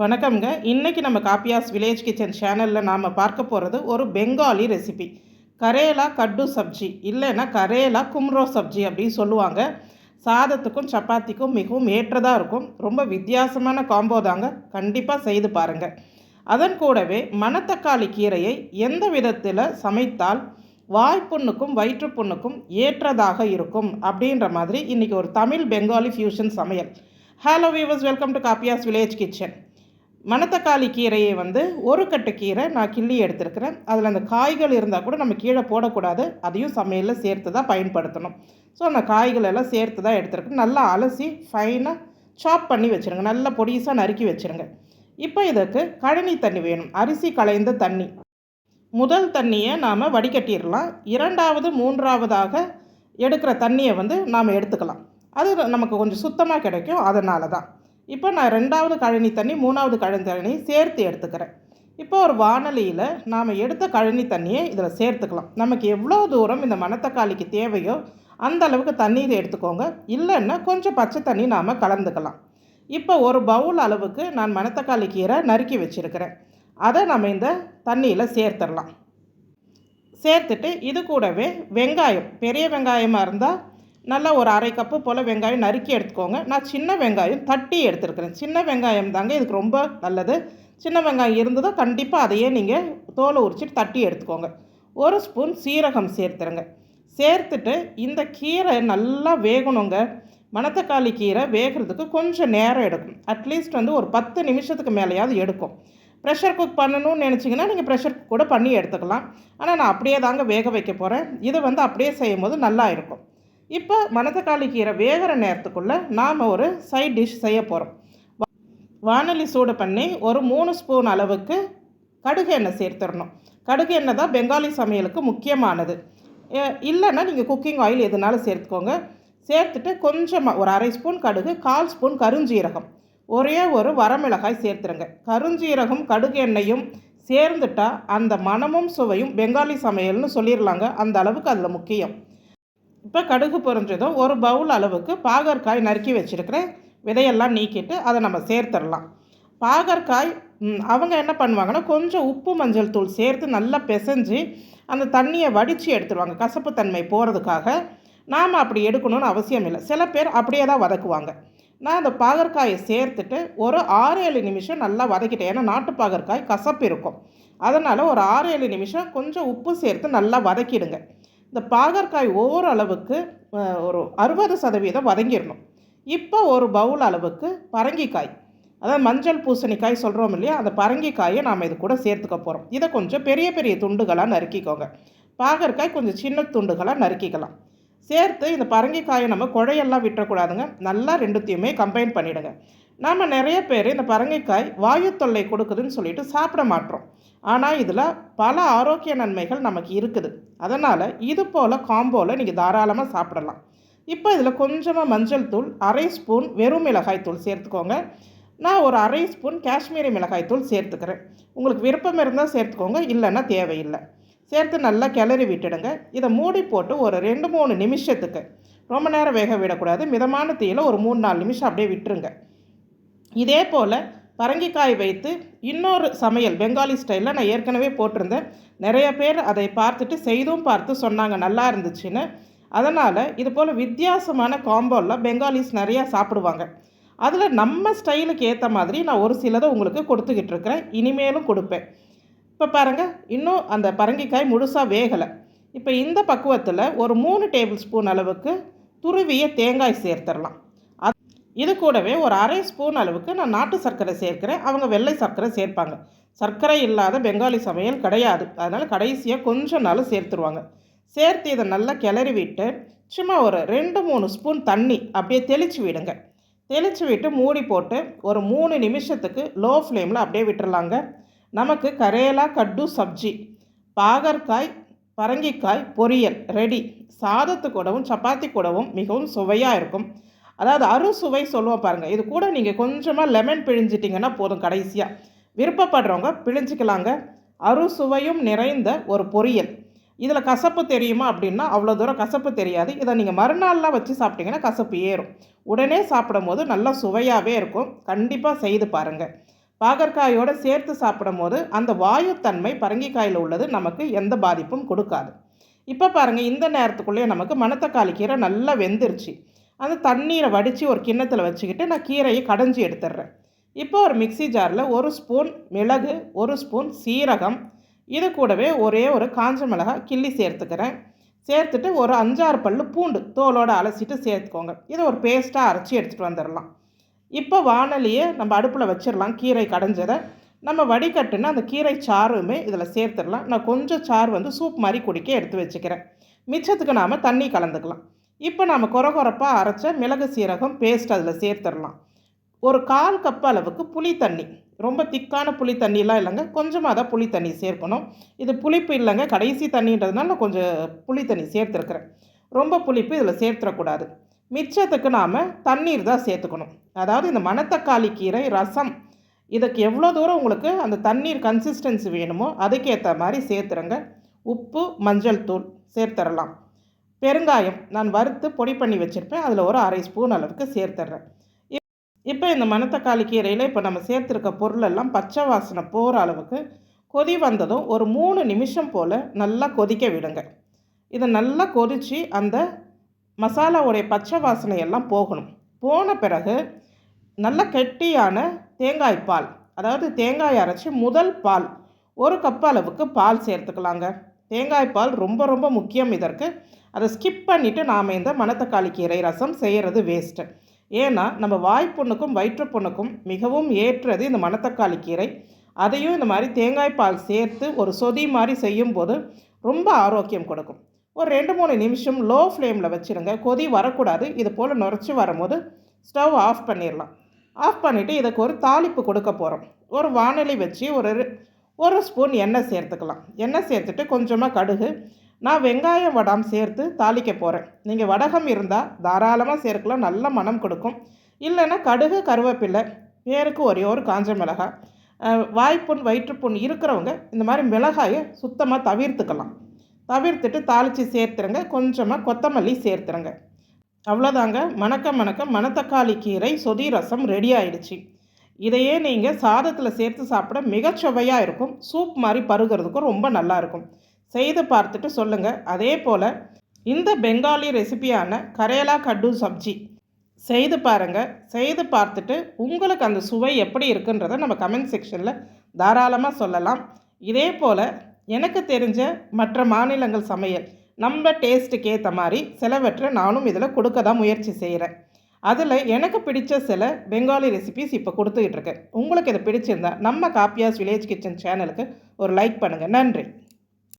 வணக்கம்ங்க. இன்னைக்கு நம்ம காப்பியாஸ் வில்லேஜ் கிச்சன் சேனலில் நாம் பார்க்க போகிறது ஒரு பெங்காலி ரெசிபி. கரேலா கட்டு சப்ஜி இல்லைன்னா கரேலா கும்ரோ சப்ஜி அப்படின்னு சொல்லுவாங்க. சாதத்துக்கும் சப்பாத்திக்கும் மிகவும் ஏற்றதாக இருக்கும். ரொம்ப வித்தியாசமான காம்போ தாங்க. கண்டிப்பாக செய்து பாருங்கள். அதன் கூடவே மணத்தக்காளி கீரையை எந்த விதத்தில் சமைத்தால் வாய்ப்புண்ணுக்கும் வயிற்றுப்புண்ணுக்கும் ஏற்றதாக இருக்கும் அப்படின்ற மாதிரி இன்றைக்கி ஒரு தமிழ் பெங்காலி ஃபியூஷன் சமையல். Hello viewers, welcome to Kappiyas village kitchen. மணத்தக்காளி கீரையை ஒரு கட்டு கீரை நான் கிள்ளி எடுத்துருக்கிறேன். அதில் அந்த காய்கள் இருந்தால் கூட நம்ம கீழே போடக்கூடாது, அதையும் சமையலில் சேர்த்து தான் பயன்படுத்தணும். ஸோ அந்த காய்கள் எல்லாம் சேர்த்து தான் எடுத்துருக்கேன். நல்லா அலசி ஃபைனாக சாப் பண்ணி வச்சுருங்க, நல்லா பொடிசாக நறுக்கி வச்சுருங்க. இப்போ இதுக்கு கழனி தண்ணி வேணும், அரிசி களைந்த தண்ணி. முதல் தண்ணியை நாம் வடிகட்டிடலாம். இரண்டாவது மூன்றாவதாக எடுக்கிற தண்ணியை நாம் எடுத்துக்கலாம். அது நமக்கு கொஞ்சம் சுத்தமாக கிடைக்கும், அதனால தான். இப்போ நான் ரெண்டாவது கழனி தண்ணி மூணாவது கழனி தண்ணி சேர்த்து எடுத்துக்கிறேன். இப்போ ஒரு வானலியில் நாம் எடுத்த கழனி தண்ணியை இதில் சேர்த்துக்கலாம். நமக்கு எவ்வளோ தூரம் இந்த மணத்தக்காளிக்கு தேவையோ அந்த அளவுக்கு தண்ணீர் எடுத்துக்கோங்க. இல்லைன்னா கொஞ்சம் பச்சை தண்ணி நாம் கலந்துக்கலாம். இப்போ ஒரு பவுல் அளவுக்கு நான் மணத்தக்காளி கீரை நறுக்கி வச்சுருக்கிறேன். அதை நம்ம இந்த தண்ணியில் சேர்த்துடலாம். சேர்த்துட்டு இது கூடவே வெங்காயம், பெரிய வெங்காயமாக இருந்தால் நல்லா ஒரு அரை கப்பு போல் வெங்காயம் நறுக்கி எடுத்துக்கோங்க. நான் சின்ன வெங்காயம் தட்டி எடுத்துருக்கிறேன். சின்ன வெங்காயம் தாங்க இதுக்கு ரொம்ப நல்லது. சின்ன வெங்காயம் இருந்ததோ கண்டிப்பாக அதையே நீங்கள் தோலை உரிச்சிட்டு தட்டி எடுத்துக்கோங்க. ஒரு ஸ்பூன் சீரகம் சேர்த்துருங்க. சேர்த்துட்டு இந்த கீரை நல்லா வேகணுங்க. மணத்தக்காளி கீரை வேகிறதுக்கு கொஞ்சம் நேரம் எடுக்கும். அட்லீஸ்ட் ஒரு 10 நிமிஷத்துக்கு மேலேயாவது எடுக்கும். ப்ரெஷர் குக் பண்ணணும்னு நினச்சிங்கன்னா நீங்கள் ப்ரெஷர் குக் கூட பண்ணி எடுத்துக்கலாம். ஆனால் நான் அப்படியே தாங்க வேக வைக்க போகிறேன். இதை அப்படியே செய்யும் போது நல்லா இருக்கும். இப்போ மணத்தக்காளி கீரை வேகிற நேரத்துக்குள்ளே நாம் ஒரு சைட் டிஷ் செய்ய போகிறோம். வானலி சூடு பண்ணி ஒரு 3 ஸ்பூன் அளவுக்கு கடுகு எண்ணெய் சேர்த்துடணும். கடுகு எண்ணெய் தான் பெங்காலி சமையலுக்கு முக்கியமானது. இல்லைன்னா நீங்கள் குக்கிங் ஆயில் எதுனாலும் சேர்த்துக்கோங்க. சேர்த்துட்டு கொஞ்சமாக ஒரு அரை ஸ்பூன் கடுகு, 1/4 ஸ்பூன் கருஞ்சீரகம், ஒரே ஒரு வரமிளகாய் சேர்த்துருங்க. கருஞ்சீரகம் கடுகு எண்ணெயும் சேர்ந்துட்டால் அந்த மணமும் சுவையும் பெங்காலி சமையல்னு சொல்லிடலாங்க. அந்த அளவுக்கு அதில் முக்கியம். இப்போ கடுகு பொரிஞ்சதும் ஒரு பவுல் அளவுக்கு பாகற்காய் நறுக்கி வச்சுருக்கிறேன். விதையெல்லாம் நீக்கிட்டு அதை நம்ம சேர்த்துடலாம். பாகற்காய் அவங்க என்ன பண்ணுவாங்கன்னா கொஞ்சம் உப்பு மஞ்சள் தூள் சேர்த்து நல்லா பிசைஞ்சு அந்த தண்ணியை வடித்து எடுத்துருவாங்க, கசப்பு தன்மை போகிறதுக்காக. நாம் அப்படி எடுக்கணும்னு அவசியம் இல்லை. சில பேர் அப்படியே தான் வதக்குவாங்க. நான் அந்த பாகற்காயை சேர்த்துட்டு ஒரு 6-7 நிமிஷம் நல்லா வதக்கிட்டேன். ஏன்னா நாட்டு பாகற்காய் கசப்பு இருக்கும். அதனால் ஒரு 6-7 நிமிஷம் கொஞ்சம் உப்பு சேர்த்து நல்லா வதக்கிடுங்க. இந்த பாகற்காய் ஓரளவுக்கு ஒரு 60% வதங்கிடணும். இப்போ ஒரு பவுல் அளவுக்கு பரங்கிக்காய், அதாவது மஞ்சள் பூசணிக்காய் சொல்கிறோம் இல்லையா, அந்த பரங்கிக்காயை நாம் இது கூட சேர்த்துக்க போகிறோம். இதை கொஞ்சம் பெரிய பெரிய துண்டுகளாக நறுக்கிக்கோங்க. பாகற்காய் கொஞ்சம் சின்ன துண்டுகளாக நறுக்கிக்கலாம். சேர்த்து இந்த பரங்கிக்காயை நம்ம குழையெல்லாம் விட்டுறக்கூடாதுங்க. நல்லா ரெண்டுத்தையுமே கம்பைன் பண்ணிவிடுங்க. நாம் நிறைய பேர் இந்த பரங்கிக்காய் வாயு தொல்லை கொடுக்குதுன்னு சொல்லிட்டு சாப்பிட மாட்டோம். ஆனால் இதில் பல ஆரோக்கிய நன்மைகள் நமக்கு இருக்குது. அதனால் இது போல் காம்போவில் நீங்கள் தாராளமாக சாப்பிடலாம். இப்போ இதில் கொஞ்சமாக மஞ்சள் தூள், அரை ஸ்பூன் வெறும் மிளகாய் தூள் சேர்த்துக்கோங்க. நான் ஒரு அரை ஸ்பூன் காஷ்மீரி மிளகாய் தூள் சேர்த்துக்கிறேன். உங்களுக்கு விருப்பம் இருந்தால் சேர்த்துக்கோங்க, இல்லைன்னா தேவையில்லை. சேர்த்து நல்லா கிளறி விட்டுடுங்க. இதை மூடி போட்டு ஒரு 2-3 நிமிஷத்துக்கு, ரொம்ப நேரம் வேக விடக்கூடாது, மிதமான தீயில் ஒரு 3-4 நிமிஷம் அப்படியே விட்டுருங்க. இதே போல் பரங்கிக்காய் வைத்து இன்னொரு சமையல் பெங்காலி ஸ்டைலில் நான் ஏற்கனவே போட்டிருந்தேன். நிறைய பேர் அதை பார்த்துட்டு செய்தும் பார்த்து சொன்னாங்க நல்லா இருந்துச்சுன்னு. அதனால் இது போல் வித்தியாசமான காம்போவில் பெங்காலிஸ் நிறையா சாப்பிடுவாங்க. அதில் நம்ம ஸ்டைலுக்கு ஏற்ற மாதிரி நான் ஒரு சிலதை உங்களுக்கு கொடுத்துக்கிட்டு இருக்கிறேன், இனிமேலும் கொடுப்பேன். இப்போ பாருங்கள், இன்னும் அந்த பரங்கிக்காய் முழுசாக வேகலை. இப்போ இந்த பக்குவத்தில் ஒரு 3 டேபிள் ஸ்பூன் அளவுக்கு துருவிய தேங்காய் சேர்த்துடலாம். இது கூடவே ஒரு அரை ஸ்பூன் அளவுக்கு நான் நாட்டு சர்க்கரை சேர்க்கிறேன். அவங்க வெள்ளை சர்க்கரை சேர்ப்பாங்க. சர்க்கரை இல்லாத பெங்காலி சமையல் கிடையாது. அதனால் கடைசியாக கொஞ்சம் நாள் சேர்த்துருவாங்க. சேர்த்து இதை நல்லா கிளறி விட்டு சும்மா ஒரு 2-3 ஸ்பூன் தண்ணி அப்படியே தெளித்து விடுங்க. தெளித்து விட்டு மூடி போட்டு ஒரு 3 நிமிஷத்துக்கு லோ ஃப்ளேமில் அப்படியே விட்டுறலாங்க. நமக்கு கரேலா கட்டு சப்ஜி, பாகற்காய் பரங்கிக்காய் பொரியல் ரெடி. சாதத்து கூடவும் சப்பாத்தி கூடவும் மிகவும் சுவையாக இருக்கும். அதாவது அறுசுவை சொல்லுவோம் பாருங்கள். இது கூட நீங்கள் கொஞ்சமாக லெமன் பிழிஞ்சிட்டிங்கன்னா போதும். கடைசியாக விருப்பப்படுறவங்க பிழிஞ்சிக்கலாங்க. அறுசுவையும் நிறைந்த ஒரு பொரியல். இதில் கசப்பு தெரியுமா அப்படின்னா அவ்வளோ தூரம் கசப்பு தெரியாது. இதை நீங்கள் மறுநாள்லாம் வச்சு சாப்பிட்டிங்கன்னா கசப்பு ஏறும். உடனே சாப்பிடும் போது நல்லா சுவையாகவே இருக்கும். கண்டிப்பாக செய்து பாருங்கள். பாகற்காயோடு சேர்த்து சாப்பிடும்போது அந்த வாயுத்தன்மை பரங்கிக்காயில் உள்ளது நமக்கு எந்த பாதிப்பும் கொடுக்காது. இப்போ பாருங்கள், இந்த நேரத்துக்குள்ளேயே நமக்கு மணத்தக்காளி கீரை நல்லா வெந்துருச்சு. அந்த தண்ணீரை வடித்து ஒரு கிண்ணத்தில் வச்சுக்கிட்டு நான் கீரையை கடைஞ்சி எடுத்துடுறேன். இப்போ ஒரு மிக்ஸி ஜாரில் 1 ஸ்பூன் மிளகு, 1 ஸ்பூன் சீரகம், இது கூடவே ஒரே ஒரு காஞ்ச மிளகாய் கிள்ளி சேர்த்துக்கிறேன். சேர்த்துட்டு ஒரு 5-6 பல்லு பூண்டு தோலோடு அலசிட்டு சேர்த்துக்கோங்க. இதை ஒரு பேஸ்ட்டாக அரைச்சி எடுத்துகிட்டு வந்துடலாம். இப்போ வானலியை நம்ம அடுப்பில் வச்சிடலாம். கீரை கடைஞ்சதை நம்ம வடிகட்டுன்னு அந்த கீரை சாறுமே இதில் சேர்த்துடலாம். நான் கொஞ்சம் சாறு சூப் மாதிரி குடிக்க எடுத்து வச்சுக்கிறேன். மிச்சத்துக்கு நாம் தண்ணி கலந்துக்கலாம். இப்போ நாம் கொரகொரப்பாக அரைச்ச மிளகு சீரகம் பேஸ்ட் அதில் சேர்த்துடலாம். ஒரு 1/4 கப் அளவுக்கு புளி தண்ணி, ரொம்ப திக்கான புளி தண்ணிலாம் இல்லைங்க, கொஞ்சமாக தான் புளி தண்ணி சேர்க்கணும். இது புளிப்பு இல்லைங்க, கடைசி தண்ணின்றதுனால நான் கொஞ்சம் புளி தண்ணி சேர்த்துருக்குறேன். ரொம்ப புளிப்பு இதில் சேர்த்துடக்கூடாது. மிச்சத்துக்கு நாம் தண்ணீர் தான் சேர்த்துக்கணும். அதாவது இந்த மணத்தக்காளி கீரை ரசம் இதுக்கு எவ்வளோ தூரம் உங்களுக்கு அந்த தண்ணீர் கன்சிஸ்டன்சி வேணுமோ அதுக்கேற்ற மாதிரி சேர்த்துருங்க. உப்பு, மஞ்சள் தூள் சேர்த்துடலாம். பெருங்காயம் நான் வறுத்து பொடி பண்ணி வச்சுருப்பேன், அதில் ஒரு 1/2 ஸ்பூன் அளவுக்கு சேர்த்துட்றேன். இப்போ இந்த மணத்தக்காளி கீரையில் இப்போ நம்ம சேர்த்துருக்க பொருளெல்லாம் பச்சை வாசனை போகிற அளவுக்கு கொதி வந்ததும் ஒரு 3 நிமிஷம் போல் நல்லா கொதிக்க விடுங்க. இதை நல்லா கொதித்து அந்த மசாலாவுடைய பச்சை வாசனையெல்லாம் போகணும். போன பிறகு நல்ல கெட்டியான தேங்காய் பால், அதாவது தேங்காய் அரைச்சி முதல் பால் 1 கப் அளவுக்கு பால் சேர்த்துக்கலாங்க. தேங்காய் பால் ரொம்ப ரொம்ப முக்கியம் இதற்கு. அதை ஸ்கிப் பண்ணிவிட்டு நாம் இந்த மணத்தக்காளி கீரை ரசம் செய்கிறது வேஸ்ட்டு. ஏன்னா நம்ம வாய்ப்புண்ணுக்கும் வயிற்றுப்புண்ணுக்கும் மிகவும் ஏற்றது இந்த மணத்தக்காளி கீரை. அதையும் இந்த மாதிரி தேங்காய் பால் சேர்த்து ஒரு சொதி மாதிரி செய்யும்போது ரொம்ப ஆரோக்கியம் கொடுக்கும். ஒரு 2-3 நிமிஷம் லோ ஃப்ளேமில் வச்சுருங்க. கொதி வரக்கூடாது. இது போல் நுரைச்சி வரும்போது ஸ்டவ் ஆஃப் பண்ணிடலாம். ஆஃப் பண்ணிவிட்டு இதுக்கு ஒரு தாளிப்பு கொடுக்க போகிறோம். ஒரு வாணலி வச்சு ஒரு ஸ்பூன் எண்ணெய் சேர்த்துக்கலாம். எண்ணெய் சேர்த்துட்டு கொஞ்சமாக கடுகு, நான் வெங்காயம் வடாம் சேர்த்து தாளிக்க போகிறேன். நீங்கள் வடகம் இருந்தால் தாராளமாக சேர்க்கலாம், நல்ல மனம் கொடுக்கும். இல்லைன்னா கடுகு, கருவேப்பிலை, பேருக்கு ஒரே ஒரு காஞ்ச மிளகாய். வாய்ப்புண் வயிற்றுப்புண் இருக்கிறவங்க இந்த மாதிரி மிளகாயை சுத்தமாக தவிர்த்துக்கலாம். தவிர்த்துட்டு தாளித்து சேர்த்துருங்க. கொஞ்சமாக கொத்தமல்லி சேர்த்துருங்க. அவ்வளோதாங்க, மணக்க மணத்தக்காளி கீரை சொதி ரசம் ரெடி ஆயிடுச்சு. இதையே நீங்கள் சாதத்தில் சேர்த்து சாப்பிட மிகச்சுவையாக இருக்கும். சூப் மாதிரி பருகிறதுக்கும் ரொம்ப நல்லாயிருக்கும். செய்து பார்த்துட்டு சொல்லுங்கள். அதே போல் இந்த பெங்காலி ரெசிபியான கரேலா கட்டு சப்ஜி செய்து பாருங்கள். செய்து பார்த்துட்டு உங்களுக்கு அந்த சுவை எப்படி இருக்குன்றதை நம்ம கமெண்ட் செக்ஷனில் தாராளமாக சொல்லலாம். இதே போல் எனக்கு தெரிஞ்ச மற்ற மாநிலங்கள் சமையல் நம்ம டேஸ்ட்டுக்கு ஏற்ற மாதிரி சிலவற்றை நானும் இதில் கொடுக்க தான் முயற்சி செய்கிறேன். அதில் எனக்கு பிடிச்ச சில பெங்காலி ரெசிபிஸ் இப்போ கொடுத்துக்கிட்டு இருக்கேன். உங்களுக்கு இதை பிடிச்சிருந்தா நம்ம காப்பியாஸ் வில்லேஜ் கிச்சன் சேனலுக்கு ஒரு லைக் பண்ணுங்கள். நன்றி.